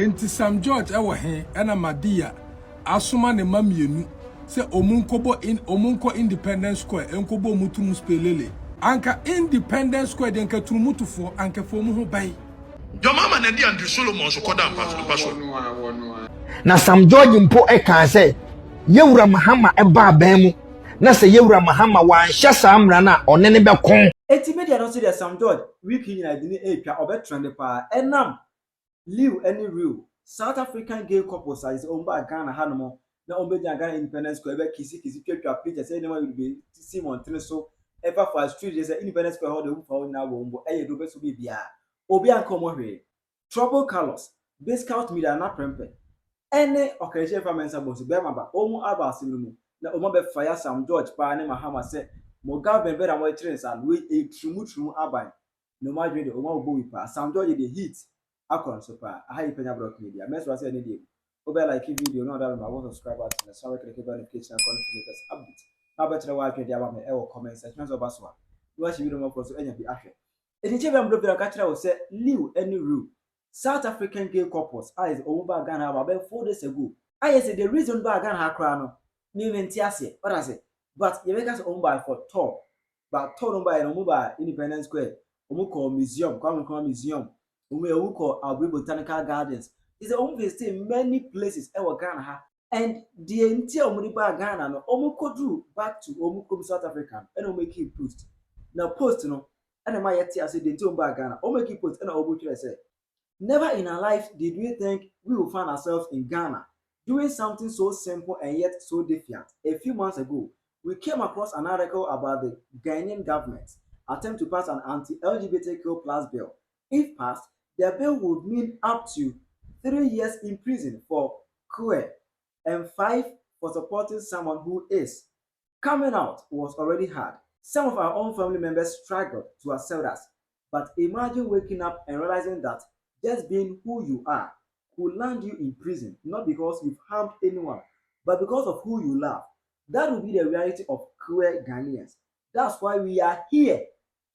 Enti Sam George ewo he ena Madia asoma ne mamienu se omunko Independence Square enkobo mutumu spelele anka Independence Square den ka turumutufo anka fo mu ho bai your mama na di Andrew Solomon so koda paso na Sam George mpo eka say yewura Mahama eba aban na se yewura Mahama wa hye samra na one ne bekon eti media no say Sam George wiki na dini etwa obetrend pa enam live any real South African gay couples is omba Ghana hanomo na ombeja Ghana Independence Square be kisi twetwa picture say anyone will be Simon tene so ever for street say Independence Square hold the for na wombo eye do be so be bia obi ankomo hwe trouble colors Bigscout media na prempe ene Okatakyie Afrifa mensa boss be maba omu aba asinu na omo be fire Sam George pa ne Mahama say mo government be na mo trends and we a trumu aban no ma dwe de omo obo wi pa Sam George the hit akon so pa hi Penyah block media mesra say any day obe like video no that I want subscribe to the so click the notification icon for latest update na better wa atwe dia ba me e wo comment section so ba so a no shi video mo so enya bi ahwe edi che be mblo bi ka kira wo say live any rule South African gay couples is over Ghana about 4 days ago. I say the reason why Ghana ha no me menti ase. What I say? But you make us own by for tour. But tour on by no by Independence Square. Omo call museum, come museum. Omo call Albury Botanical Gardens. Is omo visit many places e Ghana ha. And the entire omo by Ghana no omo ko do back to omo come South Africa and omo make him post. Now post no and my yet ase the entire by Ghana. Omo make him post and omo try say never in our life did we think we would find ourselves in Ghana doing something so simple and yet so different. A few months ago, we came across an article about the Ghanaian government's attempt to pass an anti-LGBTQ plus bill. If passed, the bill would mean up to 3 years in prison for queer and 5 for supporting someone who is. Coming out was already hard. Some of our own family members struggled to accept us, but imagine waking up and realizing that just being who you are could land you in prison, not because you've harmed anyone, but because of who you love. That will be the reality of queer Ghanaians. That's why we are here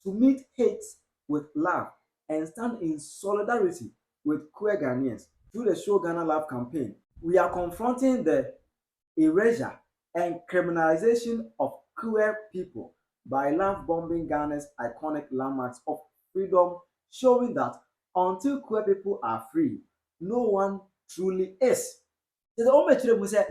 to meet hate with love and stand in solidarity with queer Ghanaians. Through the Show Ghana Love campaign, we are confronting the erasure and criminalization of queer people by love bombing Ghana's iconic landmarks of freedom, showing that until queer people are free, no one truly is. The only thing we say,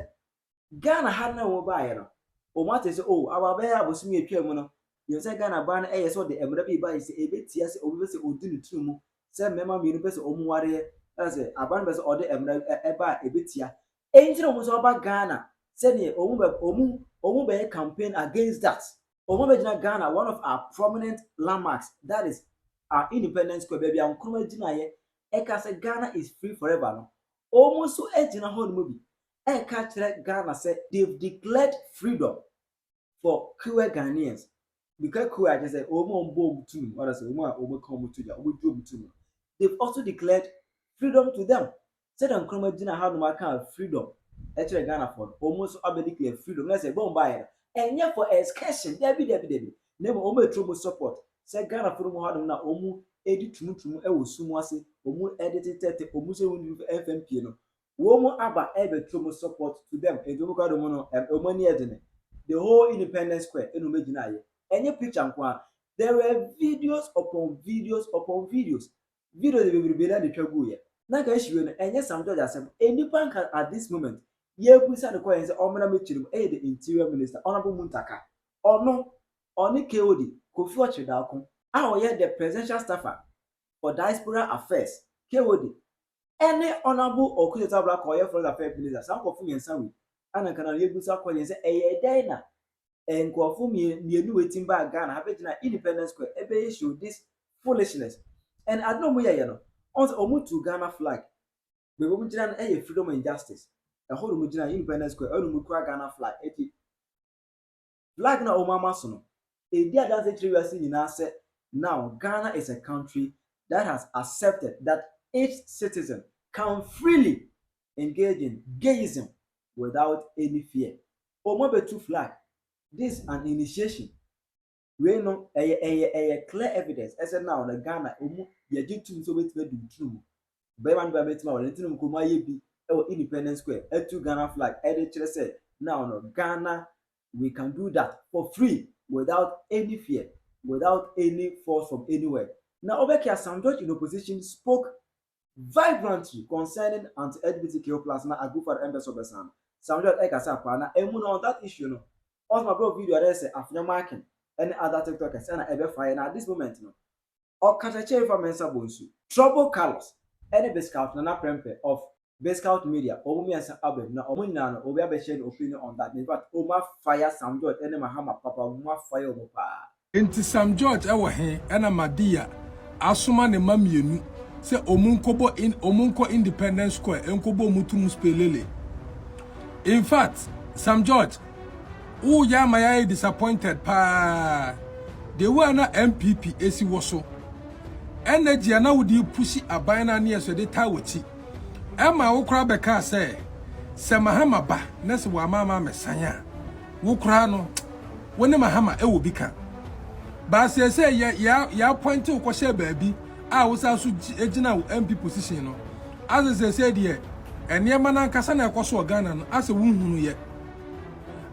Ghana had no mobile. O what is our bear was me a chairman. You say Ghana ban a so the Emirabi by a bit yes, or say Odin Trumu, send Mamma University or Muare as a band or the Emirabi a bit here. Angel was about Ghana, sending Omu campaign against that. Omu Ghana, one of our prominent landmarks, that is our Independence Square, baby. I'm coming to Eka say Ghana is free forever. No, almost so edge in a whole movie. Eka Ghana said they've declared freedom for queer Ghanaians. Because queer just say Omo Bomb to what I say Omo come to ya to. They've also declared freedom to them. Said on Chromagina how no kind of freedom. Actually Ghana for almost already declared freedom. Let's say bomb buy and yet for excursion, Debbie. Never Omo trouble support. Say Ghana for more na Omu edit tumu e wo sumu ase Omu edit tete Omu se wonu FMP no Womu aba ebe trouble support to them e do ka do mo no Omani edene the whole Independence Square enu megina ye enye picture nkwa there were videos upon videos videos de be na de twagu ye na ka shiwe no enye Sam George asem enipa nka at this moment ye kusa de koyen se omra mechirim e the interior minister honorable Muntaka oni KOD Kofi Ochidakun the presidential staffer for diaspora affairs KOD any honorable Okatakyie Black or foreign affairs minister some of them yansawi ana kana yebusa kwanye say eye den na enkofu mienu wetin ba Ghana have na Independence Square ebe show this foolishness and I don't know where you know on omu to Ghana flag be omu jina na freedom and justice the whole omu jina Independence Square omu kura Ghana flag eti flag na omama so no e dia dance three years in say now Ghana is a country that has accepted that each citizen can freely engage in gayism without any fear. Omobetu flag, this is an initiation. We know a clear evidence. As now the Ghana omu yejitu so wet do true. Beman ba metima wala ntinum ko ma yebi e Independence Square etu Ghana flag e dey say now no Ghana we can do that for free without any fear, without any force from anywhere. Now Obekia Sam George in opposition spoke vibrantly concerning anti-LGBTQ plus na Agufar Embassy Obesan. Sam George ekasa pa na emu on that issue no. Also my bro video there say afnya marking any other TikTokers and ebe fire na at this moment no. Okatakyie Afrifa Troublé Carlos any Bigscout na prempe of Bigscout Media Omumiasa Abel na omunyina no obi abeshare opinion on that. In fact, Oma fire Sam George any Mahama papa Oma fire Oma pa. Enti Sam George ewo he ena Madia asoma ne mamienu se omunko Independence Square enkobo mutumu spelele. In fact, Sam George who ya maya disappointed pa the way na MPP esi woso energy na wudi pushi abana na yeso de tawoti ema wo kra beka se Mahama ba na se wa mama mesanya wo kra no woni Mahama e wo bika ba se ya point ko she baabi a wo sa so ejina wo MP position no as se de enema na nkasa na ekoso Ghana no as wo hunu ye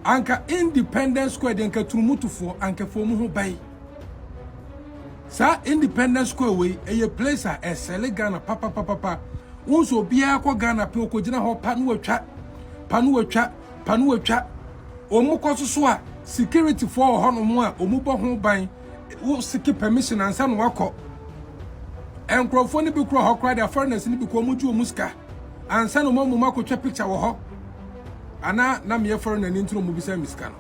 anka Independence Square de nka turumutufo anka fomu ho bai sa Independence Square we eye place a esele Ghana papa unso bia ko Ghana pe ko gina ho panu watwa omu kososo a security for hono mu a omu bo ho ban wo siki permission ansa no wakọ enkrofo ni bi kro ho kra da foreigners ni bi ko mu ju omu ska ansa no mu makotwa picture wo ho ana na me foreigner ni ntro mu bi sa miska no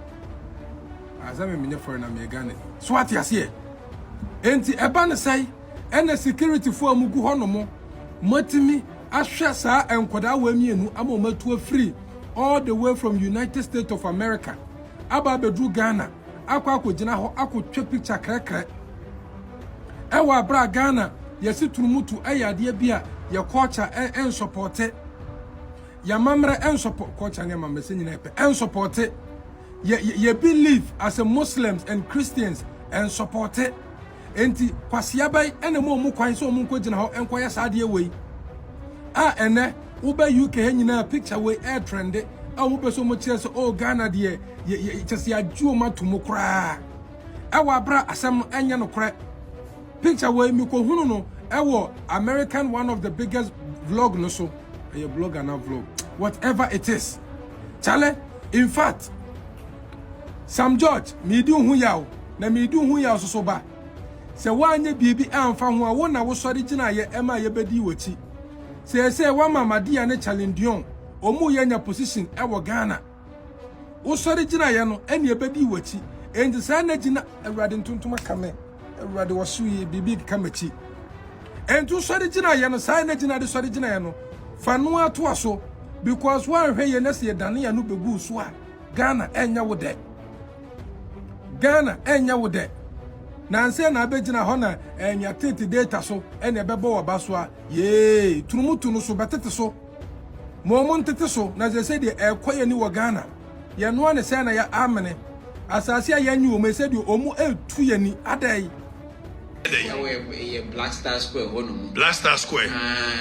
azame me foreigner me Ghana so ati ase enti eba ne sai ena security for amugu hono mo matimi ahwe saa enkoda wa mienu ama matu free all the way from United States of America aba bedru Ghana akwa gina ho akotwa picture krekre ewa bra Ghana yesi turumutu ayade bia ye culture en support ya mamre en support culture ne mamese nyina pe en support ye believe as a Muslims and Christians and support enti kwasia bai ene mo kwan so mo nkogina ho enkoya saade wei a ene wo ba UK nyina picture we air trend a wo be so mo kire so oh Ghana de ye chese ajuo matomo kra e wa bra asem enya no kra picture we mi ko hunu no e wo American one of the biggest vlog no so a blogger na vlog whatever it is chale in fact Sam George mi di hu yawo na mi di hu yawo so ba se wanye bibi amfa ho a wo na wo sori gina ye ema ye bedi wochi se wa mama dia ne challenge omu ye nya position e wo Ghana wo sori gina ye no ene ye bedi wochi enji sa na gina awrade ntuntuma kame awrade wo so ye bibi kamachi entu sori gina ye no sa na gina de sori gina ye no fa no ato aso because one hwe ye na se dane ya no begu so a Ghana enya wo de Ghana enya wo de na nse na abegina ho na enya tete data so ene ebebo wo baso a ye turumutu no so betete so mo ntete so na je se de ekoye ni wo Ghana ye no ne se na ya amene asase ya nyi o me se de omu etu ye ni adai Black Star Square hono mu Black Star Square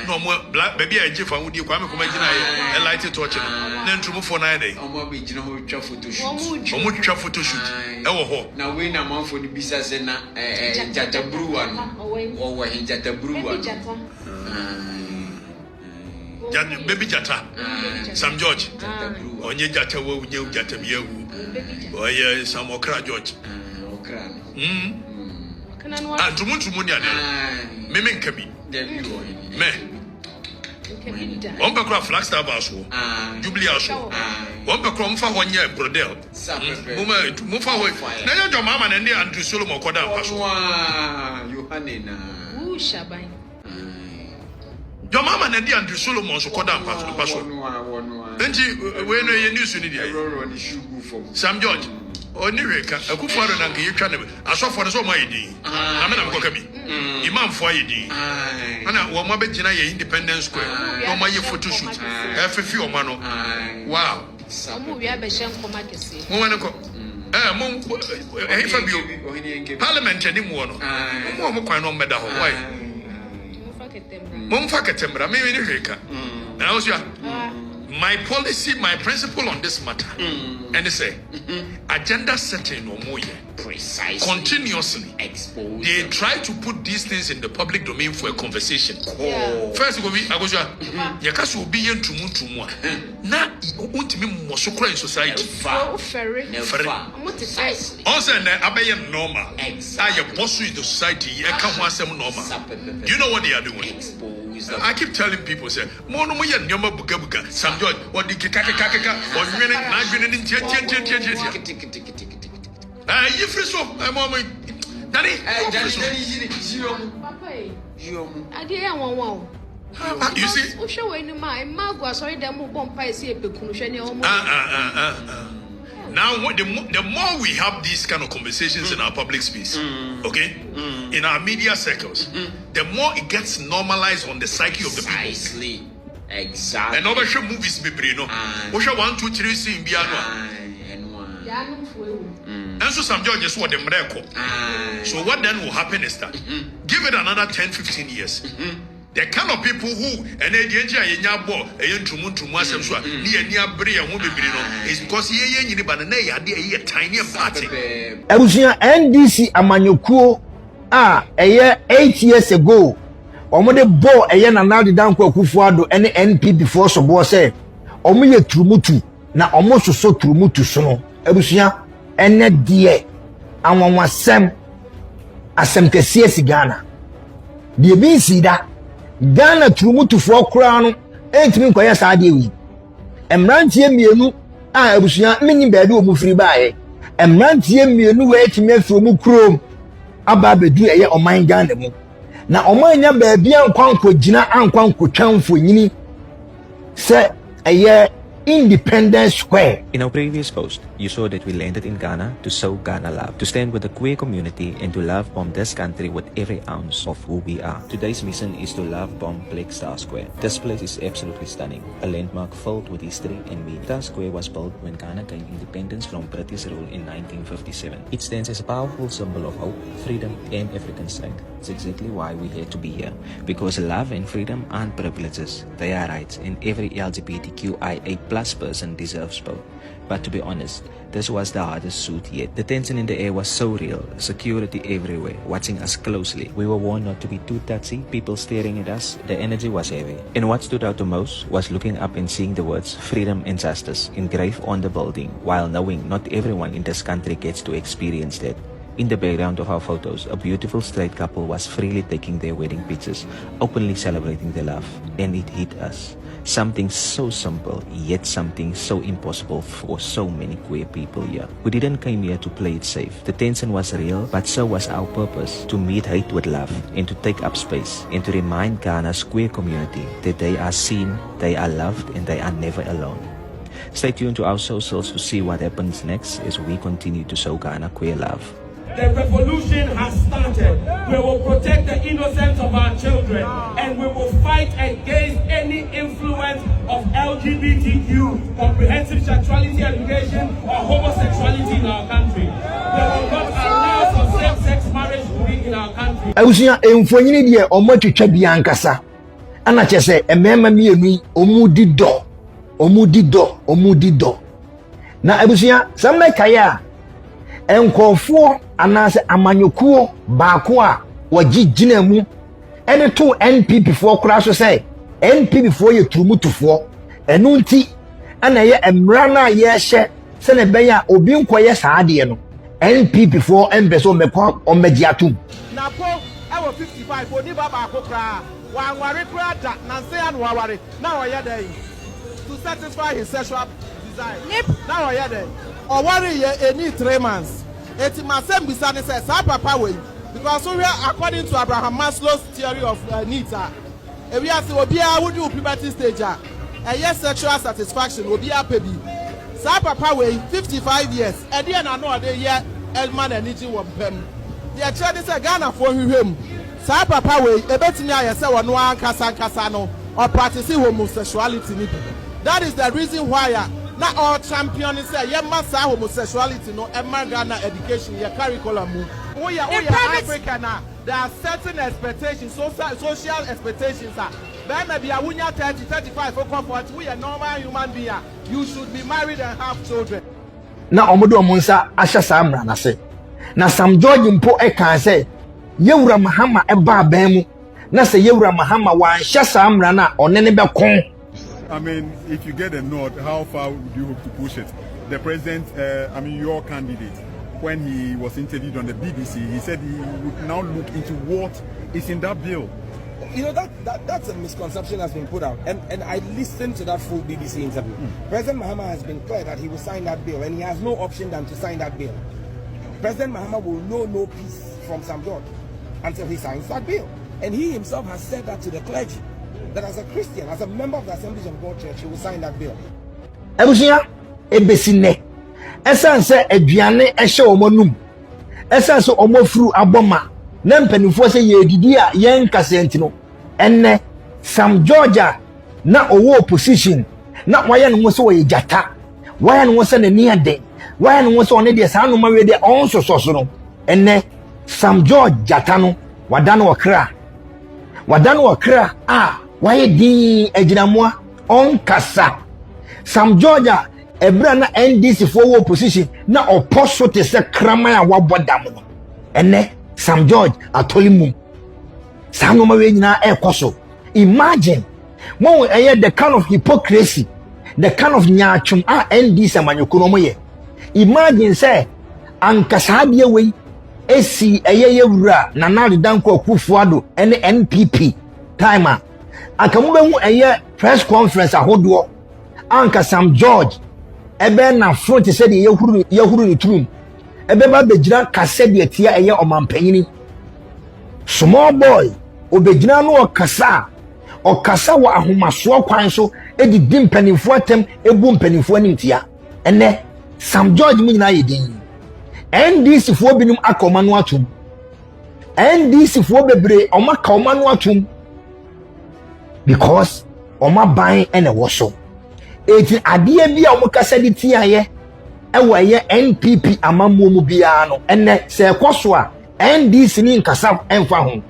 no mo black baby a je fa wudi kwa me kuma gina ye light torch no na ntrumfo na dey omo be gina ho twa photo shoot omo twa photo shoot e wo ho na we na manfo ni bisa se na jata bruwa no wo he jata bruwa no baby jata Sam George onye jata wo unye jata biawu oye Sam Okra George okra Tumutumu ni ade. Meme nkabi. Me. On peut croire Flagstaff aso. Jubilee aso. On peut croire mfa ho nya brodel. Mfa ho. Na ya jo mama na ndi Andrew Solomon koda aso. Yohane na. Shaban. Jo mama na ndi Andrew Solomon so koda aso. Enti we no ye news ni dia. Sam George. Oni reka akufaro na nke yetwa ne asofo ne so mo ayidi na me na me koka bi imam fo ayidi ana wo mo begina ye Independence Square no mo ye photo shoot efefi o ma no wow Omu wi abehye nkoma kese mo wane ko mo Fabio Parliament ni mo no mo kwan no meda ho why Momfa ketembra me ni hweka. Na wo so my policy, my principle on this matter, and they say agenda setting no more Precisely. Continuously. Expose. They try to put these things in the public domain for a conversation. Yeah. First, I go you can't be in tumu. Now, you want me more so in society. Ferry. Precisely. Also, I be normal. Exactly. I boss in the society. I can't want some normal. Do you know what they are doing? I keep telling people, say, Mono Moya Nyama Bugabuga, Sam George, what the Kaka, or winning, not winning in Tia. You free so, I'm on my Daddy. You see? Now, the more we have these kind of conversations in our public space, okay, in our media circles, the more it gets normalized on the psyche of the people. Exactly. And over show movies, baby, no. We show 1, 2, 3, see in Biano. And so some judges what them record. So what then will happen is that give it another 10, 15 years. The kind of people who and they is because ye tiny party. Ebusia NDC amanyokuo 8 years ago. Omode bo na Nadi Danko Akufo-Addo ene NP before so bo say omo ye turumutu na omo soso turumutu so no. Ebusia ene die anwanwasem asem kese si Ghana. Die bi si da Ghana turumutu fo kura no entimi nkoya saa de wi. Emrantie mienu ebusia mini baabi omu firi baaye. Emrantie mienu we etimi afi omu krom aba bedu eye oman Ghana mu. Na omanya baabi ankwanko gina ankwanko twanfo nyini se eye Independence Square. In our previous post, you saw that we landed in Ghana to sow Ghana love, to stand with the queer community and to love bomb this country with every ounce of who we are. Today's mission is to love bomb Bigscout Square. This place is absolutely stunning, a landmark filled with history and meaning. Bigscout Square was built when Ghana gained independence from British rule in 1957. It stands as a powerful symbol of hope, freedom and African strength. It's exactly why we had to be here, because love and freedom aren't privileges, they are rights, and every LGBTQIA+ person deserves both. But to be honest, this was the hardest suit yet. The tension in the air was so real, security everywhere, watching us closely. We were warned not to be too touchy, people staring at us, the energy was heavy. And what stood out the most was looking up and seeing the words freedom and justice engraved on the building, while knowing not everyone in this country gets to experience that. In the background of our photos, a beautiful straight couple was freely taking their wedding pictures, openly celebrating their love, and it hit us. Something so simple, yet something so impossible for so many queer people here. We didn't come here to play it safe. The tension was real, but so was our purpose, to meet hate with love, and to take up space, and to remind Ghana's queer community that they are seen, they are loved, and they are never alone. Stay tuned to our socials to see what happens next as we continue to show Ghana queer love. The revolution has started. We will protect the innocence of our children, and we will fight against any influence of LGBTQ, comprehensive sexuality education, or homosexuality in our country. We will not allow for same-sex marriage to be in our country. Ebusia emfonyini die omotwetwa biankasa. Ana chese emema mienu omudi do. Na ebusia samme kaya enkofo anase amanyokuo baako a wagigina mu ene to NPP fo kura so say NPP fo ye turumutufo enu nti ana ye emra na ye hye se ne benya obi nkoye saade no NPP fo embeso mekwa omegi atum na po ewo 55 oni baba akokra wa anware kra da na nse ya no aware na oye dey to satisfy his sexual desire na oye dey o worry ye any 3 months. Eti masem bisane says papa way because we are according to Abraham Maslow's theory of needs we are say obia would do puberty stage yes sexual satisfaction obia baby sa papa way 55 years e dey na no dey year elman energy wo pem the actually say Ghana for hwem sa papa way e betimi aye say wono ankasa no or practice homosexuality ni that is the reason why na all champion say ye massa homosexuality no Ghana education ye curriculum we are African there are certain expectations, social expectations. Then maybe a wunya 30, 35, for comfort. We are normal human being. You should be married and have children. Now, Omodo Monsa Asha Samra na say. Na Sam George mpo e kan say, Yewura Mahama eba bemu. Na say Yewura Mahama wa Asha Samra na onene be kon. I mean, if you get a nod, how far would you hope to push it? The president, your candidate, when he was interviewed on the BBC, he said he would now look into what is in that bill. You know, that's a misconception that's been put out. And I listened to that full BBC interview. President Mahama has been clear that he will sign that bill, and he has no option than to sign that bill. President Mahama will know no peace from Sam George until he signs that bill. And he himself has said that to the clergy, that as a Christian, as a member of the Assemblies of God Church, he will sign that bill. Ebusia ebesine. Esanse aduane ehye omonum. Esanse omofuru aboma. Na mpanifo se yedidi a yen kasenti no. Enne Sam Georgia na owo opposition na waya no mo se wo yejata. Waya no se na ni ade. Waya no se one de sa no ma we de on soso no. Enne Sam George jata no wadano wakra. Wadano wakra waye din aginamoa on kasa. Sam Georgia ebra na NDC for wo opposition na oposo te se kraman a wabodam no. Enne Sam George atolimu. Sam no we nyina ekoso. Imagine when the kind of hypocrisy, the kind of nyachum NDC amanyoko no ye. Imagine say ankasabe we esi yewura na na danko akufuado ene NPP timer akamu hu press conference ahodo anka Sam George ebe na front said yehuru ni trum ebe ba begira kase de tia omampanyini small boy obegyina no okasa wa ahomaso kwan so edi dimpanifo atem ebu mpanifo animtia ene Sam George mu nyina yedin NDC fo binum akoma no atum NDC fo bebre omaka oma no atum because oma ban ene woso eti ade bia omukasa di tiaye ewa ye NPP amammo mu bia no ene se ekoso a NDC ni nkasa emfa ho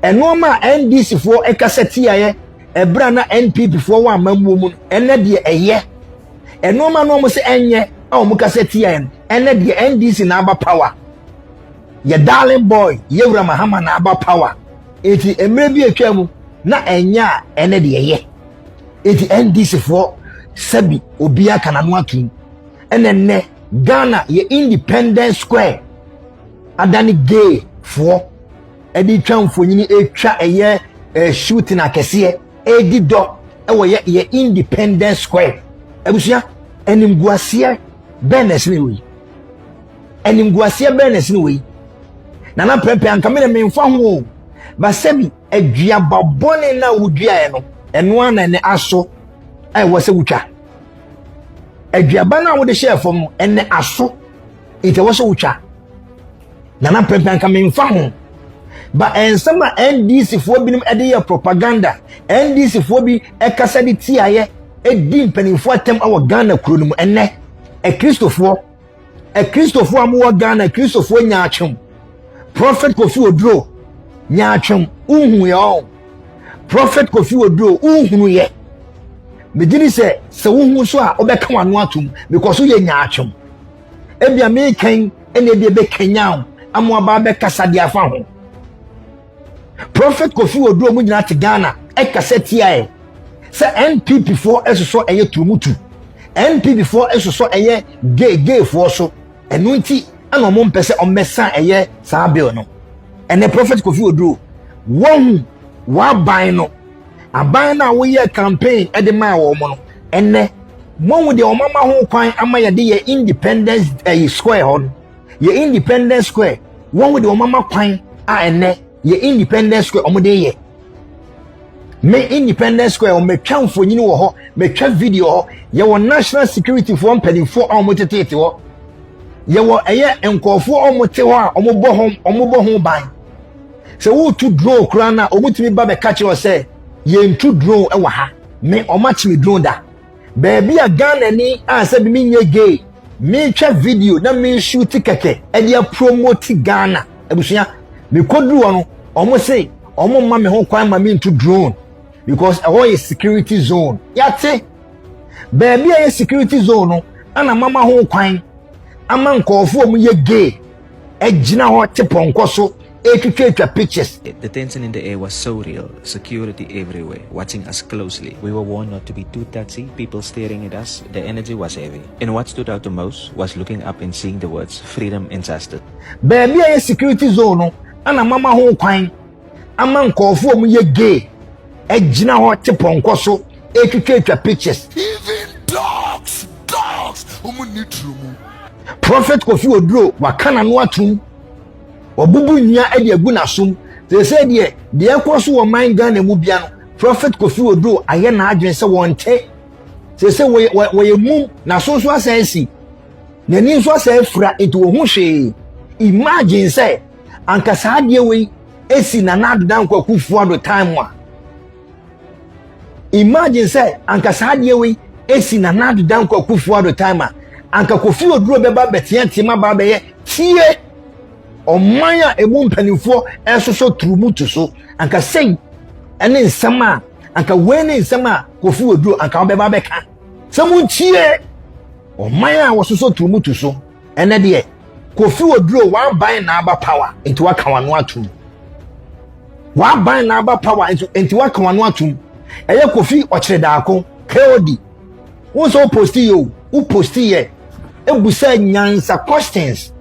enoma NDC fo ekasa tiaye ebra na NPP fo wa amammo mu ene de eye enoma no mo se enye omukasa tiaye ene de NDC na aba power ye darling boy Yewura Mahama na aba power eti emre bi atwam na enya ene de ye eti NDC fo sabi obi aka na no atum ene Ghana ye Independence Square adani gay fo edi twamfo nyini etwa eye shooting akese edi do ewo ye Independence Square ebusia enimguasie benes ni wi enimguasie benes ni wi nana pepe ankamere memfa ho ba sabi adua babone na wudua e no eno ana ne aso wo se wutwa adua na wo de share fom ene aso ite wo se wutwa nana pepe ankamere memfa ho ba ensama NDC fo binim ede ye propaganda NDC fo bi ekasa di tiaye edi mpanifo atem awo Ghana kuro no ene Christopher amu Ghana Christopher nyaachum Prophet Kofi Oduro nyaachum uhu ye Prophet Kofi Oduro uhu ye medini se uhu so a obeka wano atum because ye nyaachum ebia me kan ene de be kenyaw amu aba be kasa dia fa ho Prophet Kofi Oduro mu nyina te Ghana ekasa tiae se NPP for eso eye turumutu NPP for eso eye gay for so enu nti ana mo mpese omesa eye saa bill no ene Prophet Kofi Oduro won wa ban no aban na wo ye campaign e de ma wo mo no ene mo de omama ho kwan ama ye de ye Independence Square hon ye Independence Square won de omama kwan ene ye Independence Square omo de ye me Independence Square o me twanfo nyini wo ho me twa video ho ye wo national security for mpanifo o mo tetete ho ye wo eye enkofo o mo te ho a o mo bo ho ban se wo tu drone kura na o mutimi ba be catch o se ye ntu drone e wa ha me o match me drone da baby a Ghana ni se bi mi nye gay me twa video na me shoot keke e dia promote Ghana ebusua me kodru ono omo say omo ma me ho kwan ma me into drone because all is security zone yate baby a security zone no ana mama ho kwan ama nkofo omo ye gay ejina ho teponko so ekitwa pictures. The tension in the air was so real, security everywhere, watching us closely. We were warned not to be too touchy, people staring at us, the energy was heavy. And what stood out the most was looking up and seeing the words freedom and justice. Baby a security zone no ana mama ho kwan ama nkofo omo ye gay ejina ho teponko so ekitwa pictures. Even dogs omo need room. Prophet Kofi Oduro wakana no atum obubu nya ade agu nasum they say de ekoso wo man Ghana mu bia no Prophet Kofi Oduro aye na adwen se wonte they say we mum na so asensi na ni so asefra eto wo hu hwe imagine say anka saade we esi na nadan kwakufu ado time a imagine say anka saade we esi na nadan kwakufu ado time a anka Kofi Oduro beba betiante ma ba be ye tie omanya emu mpanifo esoso turumutu so anka sei ene nsama anka wene nsama Kofi Oduro anka obeba beka samuntie omanya wososo turumutu so ene de Kofi Oduro wa ban na aba power enti waka wano atum wa ban na aba power enti waka wano atum eye Kofi okyereda KOD wo so posti yo wo posti ye ebusa nyansa questions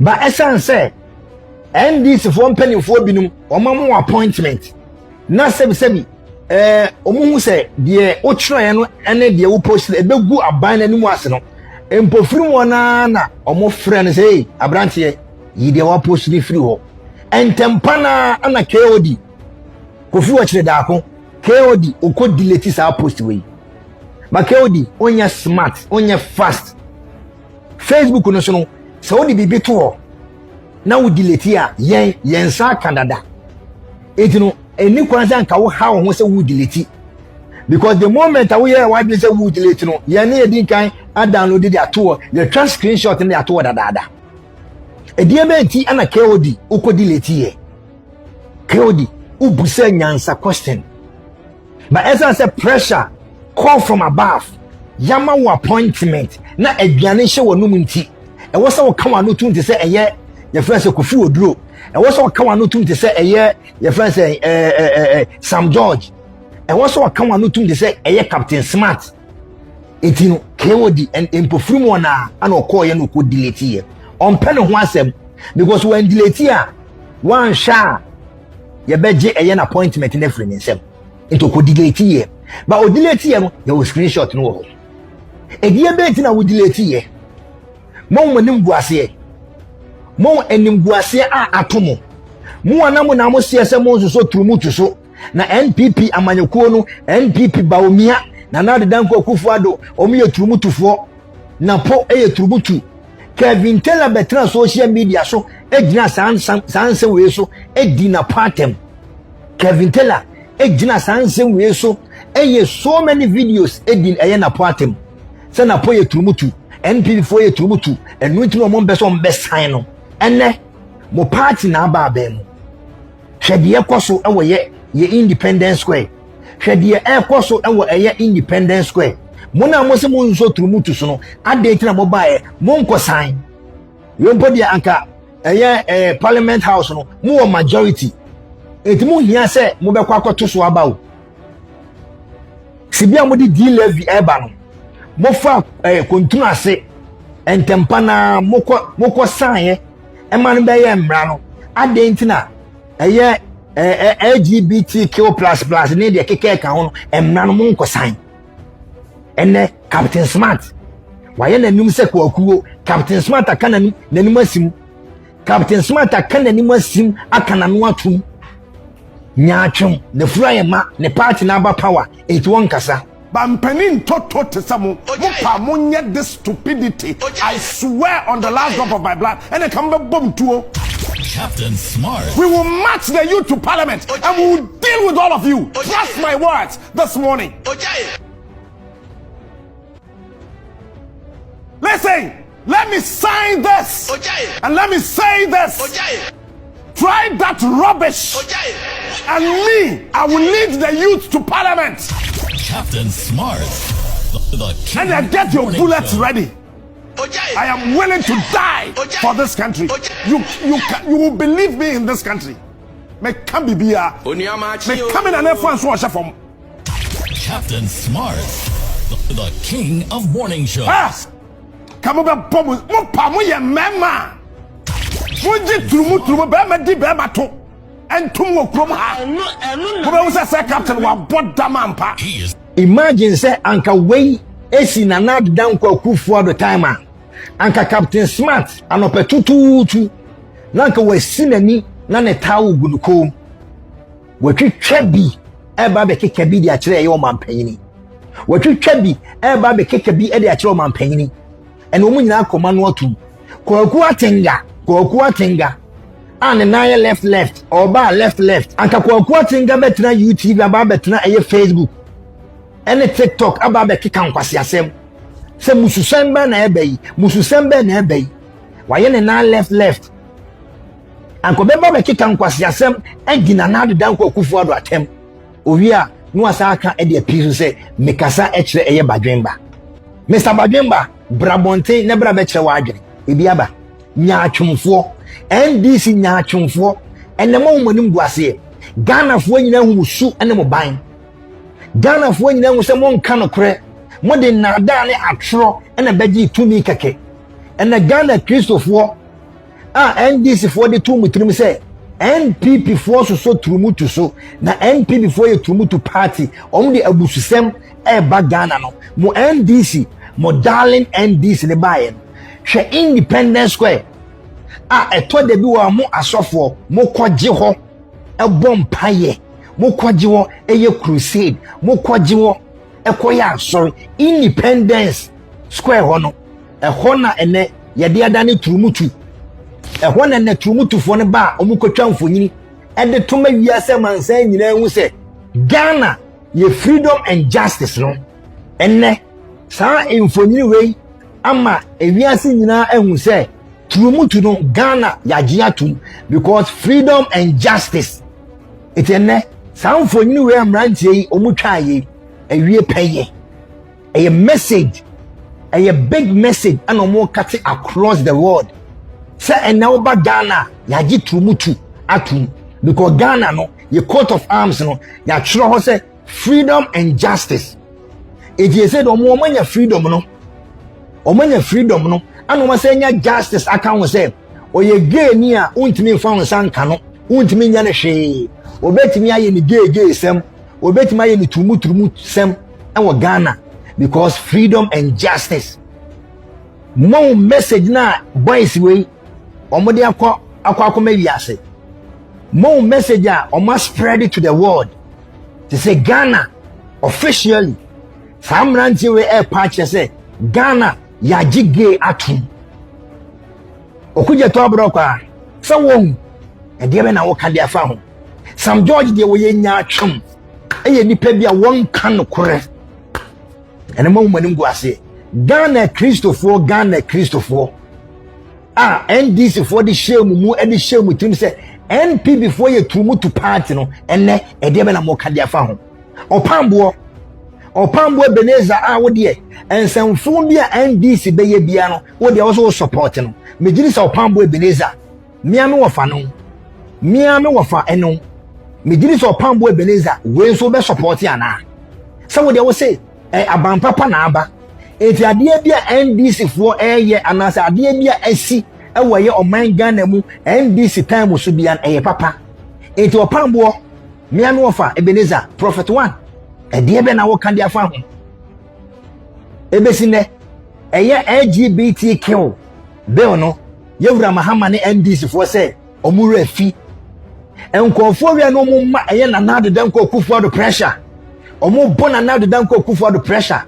ba esan say NDC for pennyfo binum omamu appointment na sebi omuhu say de o kyerɛ no ene de wo post ebegu aban na nimu ase no empofiri mo na omo frɛ no say abrantie yi de wa post ni free ho entempana ana KOD Kofi wa kyerɛ da KOD oko delete sa post we ba KOD onya smart onya fast Facebook no so no so wo di bibi to ho na wo delete a yen sa Canada etino eni kwanza nka wo ha wo se wo delete because the moment we hear why say wo delete no yen na edin kan a download the ato the trans screenshot na ato dada edie menti ana KOD uko delete ye KOD ubusa nyansa question but as I say pressure call from above yama wo appointment na aduane hye wo num nti e wo se wo ka wano tum te se eye ye friend se Kofi Oduro e wo se wo ka wano tum te se eye ye friend se Sam George e wo se wo ka wano tum te se eye Captain Smart etino KOD and empofrum na ana okọ ye no ko delete ye on pen ho asem because when delete a one sha ye beje eye na appointment na free nsem into ko delete ye ba o delete ye no ye wo screenshot no wo edie be ntina wo delete ye mo nim guase mo enim guase a atomo mo anamo na mo siese mo so turumutu so na NPP amanyekuo no NPP baomia na na de danko Akufo-Addo omo ye turumutufo na po eye turumutu Kevin Taylor betra social media so ejina sanse we so edi na patem Kevin Taylor ejina sanse we so eye so many videos edi eye na patem se na po ye turumutu NPP for ye turumutu enu ntino mo mbeso mbesan no ene mo party na aba abem hwede ekoso ewo ye Independence Square hwede ekoso ewo eye Independence Square mona mo se mo nso turumutu so no ade tina mo bae mo nkosan yompo dia anka eye Parliament House no mo majority enti mo hia se mo bekwa akoto so aba o sibia mo di levy eba no mo fa kontinu ase entempana moko sanye ema no be ye mra no ade ntina eye LGBTQ++ ne de keke ka ho no emra no mo nkosan ene Captain Smart waye nanim se kwakuo Captain Smart akana nanim asim Captain Smart akana nanim asim akana no atum nyaatwem ne fura ma ne party na aba power it won kasa Bampanin toto te samo mupa munye this stupidity. I swear on the last drop of my blood and I come back bomb to Captain Smart. We will march the youth to parliament and we will deal with all of you. Trust my words this morning. Listen, let me sign this and let me say this. try that rubbish. And me, I will lead the youth to parliament. Captain Smart. The and then get your bullets ready. I am willing to die for this country. You will believe me in this country. Make come be here. Make come in and influence watch from. Captain Smart, the king of morning show. Come over, Pomu. Mopamu ye mema. Moji trumu bema di bema to. And tumo krom ha. Kuba usa say captain wa boda mampa. Imagine say anka way esi na nad down kwa kufu the timer. Anka Captain Smart anope tutu. Nanka we sinani na ne tawo gunuko. We twetwa bi eba be keke bi di a kire ye o mampanyini. We twetwa bi eba be keke bi e di a kire o mampanyini. Ene omu nyina akoma no atu. Kwaku atenga. And na left or ba left. Anka kwaku atenga betena YouTube aba betena eye Facebook. Ene TikTok aba be keka nkwase asem. Se mususembe na ebe yi. Waye ne na left. Anko beba be keka nkwase asem egina na de dan kwakufu ado atem. Owi a no asa aka e de apisu se mekasa e kire eye badwenba. Mr. Badwenba Brabonte ne bra be kire wa adwene. Ebi aba nya atwumfo NDC nya atwumfo ene mo monim guase Ghana fo nyina hu su ene mo ban Ghana fo nyina hu se mo nka no kore mo de na da ne atro ene beji tumi keke ene Ghana Christopher NDC fo de tumu trim se NPP fo so tumu to so na NPP fo ye tumu to party om de abususem e ba Ghana no mo NDC mo darling NDC ne bayen hwe Independence Square eto de bi wa mo asofo mo kwaje ho ebom paye mo kwaje ho eye crusade mo kwaje ho ekoya sorry Independence Square ho no ho na ene ye de adane turumutu ho na ne turumutu fo ne ba omukotwa mfonyini e de toma wiase mansan nyina hu se Ghana ye freedom and justice no ene sa mfonyini wei ama ewiase nyina ehun se turumutu no Ghana yagiatum because freedom and justice etene san mfonyini we amrantie yi omutwa yi ewie peye a message a big message and omo cut across the world say ena oba Ghana yagi turumutu atum because Ghana no ye coat of arms no ya twro ho say freedom and justice eje say omo manya freedom no and we say justice account say oye gay ni a untimi fa won nka no untimi nya ne hwe obetimi aye ni gay sem obetimi aye ni tumu sem and Ghana because freedom and justice mo message na boys we omode akwa wiase mo message a omo spread it to the world to say Ghana officially samranti we patch say Ghana ya jige atum okuje to abrokwa fa won e de be na wo ka de afa ho Sam George de wo ye nya atwum eye nipa bia won kan kore ene mo manim guase Ghana Christopher NDC for the shame mu e de shame tim se NP before ye tumu to party no ene e de be na mo ka de afa ho Opambo Ebenezer wo de ensamfo bia NDC be ye bia no wo de also support no mejiri sa Opambo Ebenezer miame wofa eno mejiri sa Opambo Ebenezer we so be support ana sa wo de wo say abampapa na aba enti ade bia NDC fo ye anasa ade bia asi ewo ye oman Ghana mu NDC time so bia papa enti Opambo miame wofa Ebenezer prophet 1 ede be na wo kan dia fa ho ebesine LGBTQ bill no yewura Mahama ne NDC fo se omura fi enkofo wi no mumma na nade danko kufu ado pressure omo bona nade danko kufu ado pressure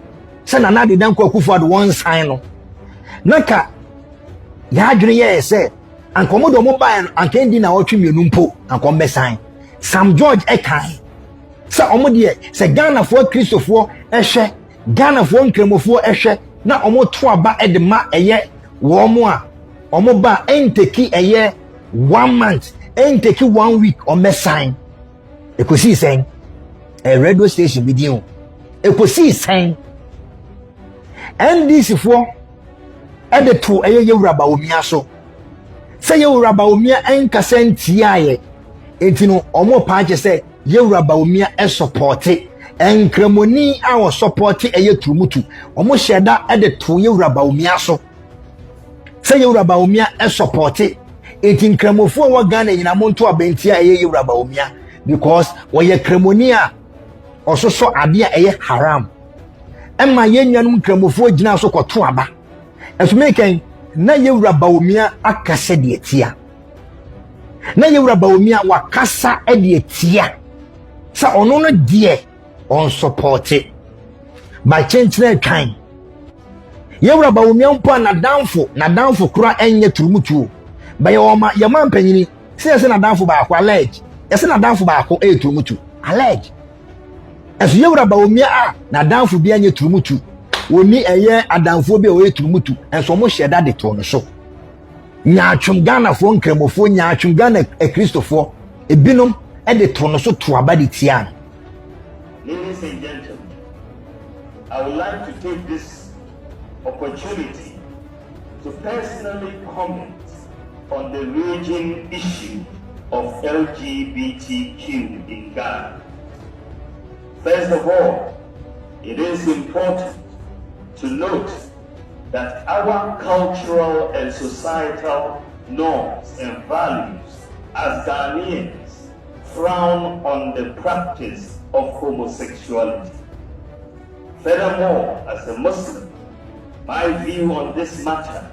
se na nade danko kufu ado one sign no naka ya adwene ye se ankomo do mo ba anka ndi na wotwe mienu mpo ankom be sign Sam George ekai sa omodie se Ghana fo Christopher ehwe Ghana fo nkremofo ehwe na omo to aba edema eye wo mo a omo ba enteki eye 1 month ain't take 1 week on me sign. You could see saying a radio station with you. You could see saying and this for at the two a year rubber so say you rubber umia and cassent tiaye. It no omo patch say you rubber umia and support it. And cremoni our support a year trumutu. Almost share that at the 2 year rubber umia so. Say you rubber umia and support it. It in cremofo wa Ghana in a monto a bentia a year rubber umia because when you cremonia also so adia a haram. And my yen cremofo jina so kotuaba. As making na ye rubber umia akase de tia. Na ye rubber umia wakasa e de tia. Sa ono no die on support it by change na kind yewra ba omi ampo na danfo kura enye turumutu ba ye man panyini se na danfo ba akwa allege se na danfo ba akwa e turumutu allege as yewra ba omi a na danfo bi enye turumutu woni eye adanfo bi o e turumutu enso mo sheda de to no so nyaatwum Ghana fo nkremofo nyaatwum Ghana kristofo ebinom e de to no so to abadi tia. Ladies and gentlemen, I would like to take this opportunity to personally comment on the raging issue of LGBTQ in Ghana. First of all, it is important to note that our cultural and societal norms and values as Ghanaians frown on the practice of homosexuality. Furthermore, as a Muslim, my view on this matter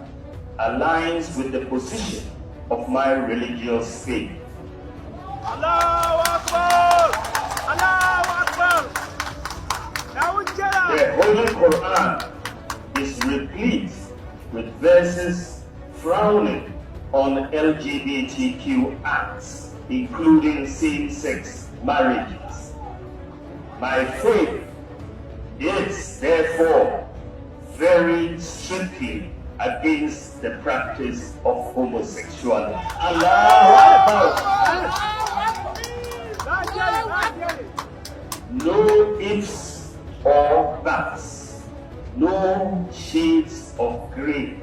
aligns with the position of my religious faith. Allahu Akbar! Allahu Akbar! The Holy Quran is replete with verses frowning on LGBTQ acts, including same-sex marriages. My faith is therefore very strictly against the practice of homosexuality. No ifs or buts, no shades of grey.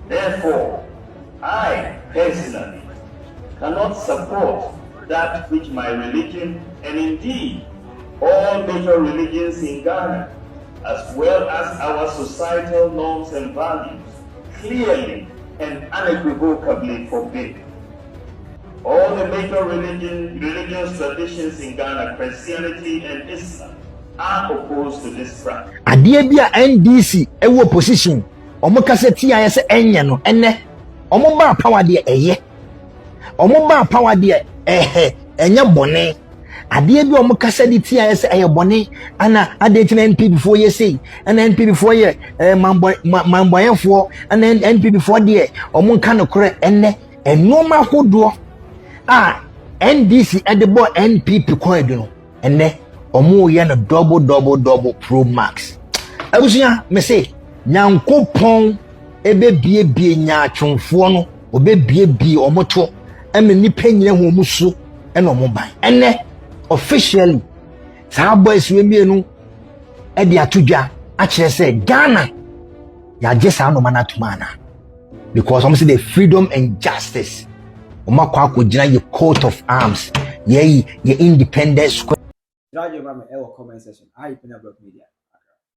Therefore, I personally cannot support that which my religion and indeed all major religions in Ghana, as well as our societal norms and values, clearly and unequivocally forbid. All the major religious traditions in Ghana, Christianity and Islam, are opposed to this practice. Adie bia NDC ewo position omo kase tia yese enye no enne omo ba power de eye omo ba power de enye bone adie bi omo kase de tia yese eye bone ana ade tina NP before ye say ana NP before ye mamboyenfo ana NP before de omo nka no kore enne enoma hodo a NDC edebo NPP koedu no enne omo ye no double pro max abusia me say nyankopon ebe bie nyaatwonfo no obe bie omoto eme nipa nyine ho musu ena omo ban enne officially saa boys we mienu e dia tudwa a kire say Ghana ya jesa no mana tumana because omo say the freedom and justice omo kwa gina ye coat of arms ye independence Radio Mama, comment section. I Penyah Media.